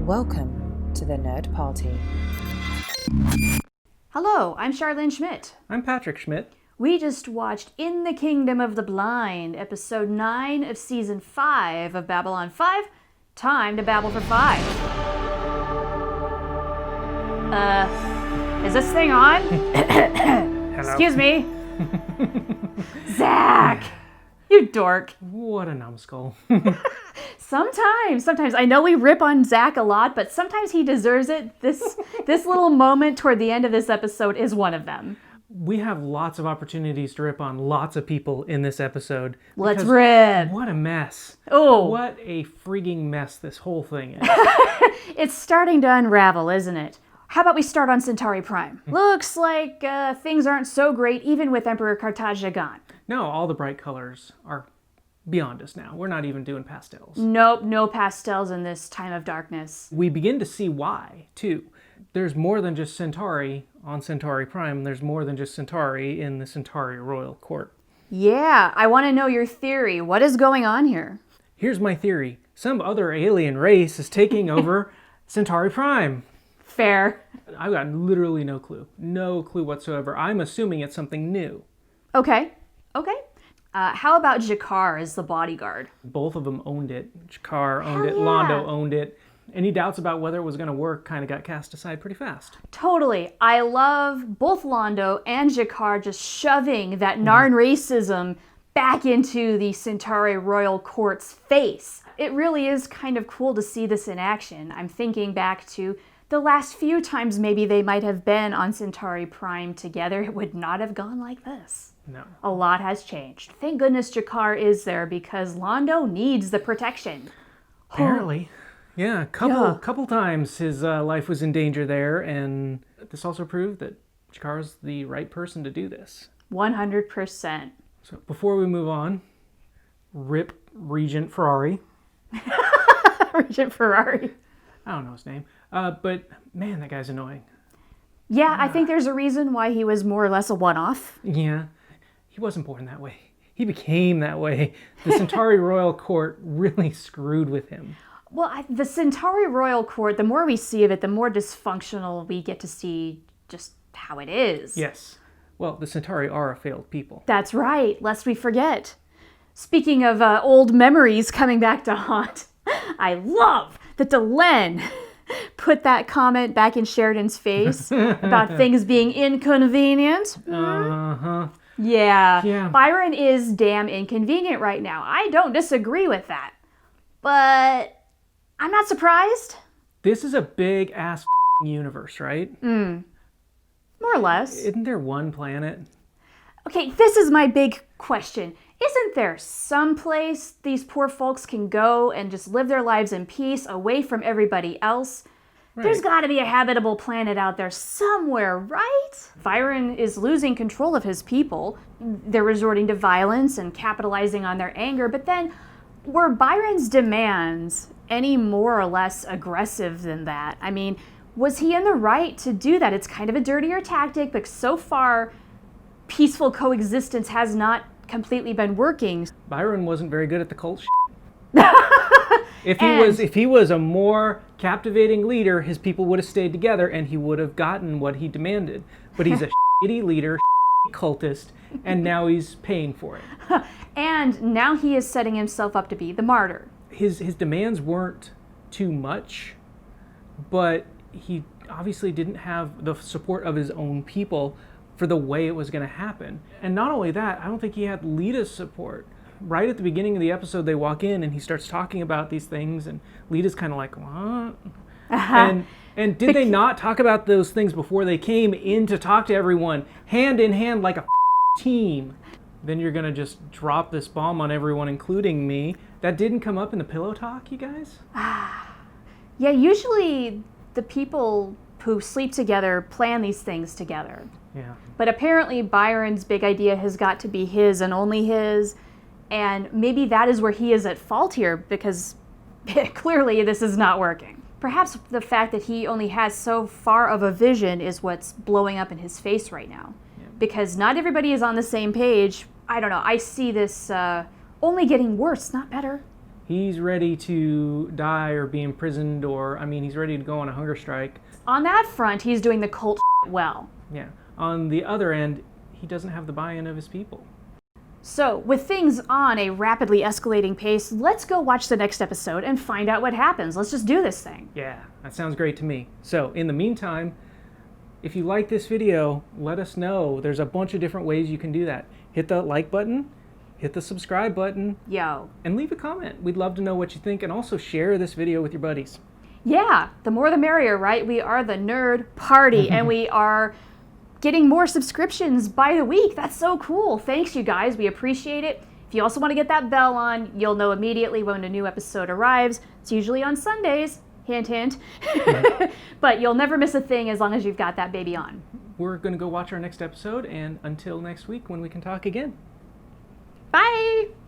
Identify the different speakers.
Speaker 1: Welcome to the Nerd Party.
Speaker 2: Hello, I'm Charlene Schmidt.
Speaker 3: I'm Patrick Schmidt.
Speaker 2: We just watched In the Kingdom of the Blind, episode 9 of season 5 of Babylon 5. Time to babble for 5. Is this thing on?
Speaker 3: Hello.
Speaker 2: Excuse me. Zach! You dork.
Speaker 3: What a numbskull.
Speaker 2: Sometimes. I know we rip on Zack a lot, but sometimes he deserves it. This little moment toward the end of this episode is one of them.
Speaker 3: We have lots of opportunities to rip on lots of people in this episode.
Speaker 2: Let's rip.
Speaker 3: What a mess.
Speaker 2: Oh.
Speaker 3: What a freaking mess this whole thing is.
Speaker 2: It's starting to unravel, isn't it? How about we start on Centauri Prime? Looks like things aren't so great even with Emperor Cartagia gone.
Speaker 3: No, all the bright colors are beyond us now. We're not even doing pastels.
Speaker 2: Nope, no pastels in this time of darkness.
Speaker 3: We begin to see why, too. There's more than just Centauri on Centauri Prime. There's more than just Centauri in the Centauri Royal Court.
Speaker 2: Yeah, I want to know your theory. What is going on here?
Speaker 3: Here's my theory. Some other alien race is taking over Centauri Prime.
Speaker 2: Fair.
Speaker 3: I've got literally no clue. No clue whatsoever. I'm assuming it's something new.
Speaker 2: Okay. How about Jakar as the bodyguard?
Speaker 3: Both of them owned it. Jakar owned it.
Speaker 2: Yeah.
Speaker 3: Londo owned it. Any doubts about whether it was going to work kind of got cast aside pretty fast.
Speaker 2: Totally. I love both Londo and Jakar just shoving that Narn racism back into the Centauri Royal Court's face. It really is kind of cool to see this in action. I'm thinking back to the last few times maybe they might have been on Centauri Prime together. It would not have gone like this.
Speaker 3: No.
Speaker 2: A lot has changed. Thank goodness Jakar is there because Londo needs the protection.
Speaker 3: Apparently. Yeah, couple times his life was in danger there, and this also proved that Jakar's the right person to do this.
Speaker 2: 100%.
Speaker 3: So before we move on, rip Regent Ferrari.
Speaker 2: Regent Ferrari.
Speaker 3: I don't know his name. But man, that guy's annoying.
Speaker 2: Yeah, I think there's a reason why he was more or less a one-off.
Speaker 3: Yeah, he wasn't born that way. He became that way. The Centauri Royal Court really screwed with him.
Speaker 2: Well, the Centauri Royal Court, the more we see of it, the more dysfunctional we get to see just how it is.
Speaker 3: Yes. Well, the Centauri are a failed people.
Speaker 2: That's right, lest we forget. Speaking of old memories coming back to haunt, I love that Delenn put that comment back in Sheridan's face about things being inconvenient.
Speaker 3: Uh-huh.
Speaker 2: Yeah. Byron is damn inconvenient right now. I don't disagree with that. But I'm not surprised.
Speaker 3: This is a big-ass universe, right?
Speaker 2: More or less.
Speaker 3: Isn't there one planet?
Speaker 2: Okay, this is my big question. Isn't there some place these poor folks can go and just live their lives in peace away from everybody else? Right. There's got to be a habitable planet out there somewhere, right? Byron is losing control of his people. They're resorting to violence and capitalizing on their anger, but then were Byron's demands any more or less aggressive than that? I mean, was he in the right to do that? It's kind of a dirtier tactic, but so far, peaceful coexistence has not completely been working.
Speaker 3: Byron wasn't very good at the cult If he was a more captivating leader, his people would have stayed together and he would have gotten what he demanded. But he's a shitty leader, cultist, and now he's paying for it.
Speaker 2: And now he is setting himself up to be the martyr.
Speaker 3: His demands weren't too much, but he obviously didn't have the support of his own people for the way it was going to happen. And not only that, I don't think he had Lita's support. Right at the beginning of the episode, they walk in and he starts talking about these things, and Lita's kind of like, what? And did they not talk about those things before they came in to talk to everyone, hand in hand like a team? Then you're going to just drop this bomb on everyone, including me. That didn't come up in the pillow talk, you guys?
Speaker 2: Yeah, usually the people who sleep together plan these things together.
Speaker 3: Yeah.
Speaker 2: But apparently Byron's big idea has got to be his and only his. And maybe that is where he is at fault here, because clearly this is not working. Perhaps the fact that he only has so far of a vision is what's blowing up in his face right now. Yeah. Because not everybody is on the same page. I don't know, I see this only getting worse, not better.
Speaker 3: He's ready to die or be imprisoned, or, I mean, he's ready to go on a hunger strike.
Speaker 2: On that front, he's doing the cult well.
Speaker 3: Yeah. On the other end, he doesn't have the buy-in of his people.
Speaker 2: So, with things on a rapidly escalating pace, let's go watch the next episode and find out what happens. Let's just do this thing.
Speaker 3: Yeah, that sounds great to me. So, in the meantime, if you like this video, let us know. There's a bunch of different ways you can do that. Hit the like button, hit the subscribe button, and leave a comment. We'd love to know what you think, and also share this video with your buddies.
Speaker 2: Yeah, the more the merrier, right? We are the nerd party, and we are getting more subscriptions by the week. That's so cool. Thanks, you guys. We appreciate it. If you also want to get that bell on, you'll know immediately when a new episode arrives. It's usually on Sundays. Hint, hint. But you'll never miss a thing as long as you've got that baby on.
Speaker 3: We're going to go watch our next episode, and until next week when we can talk again.
Speaker 2: Bye!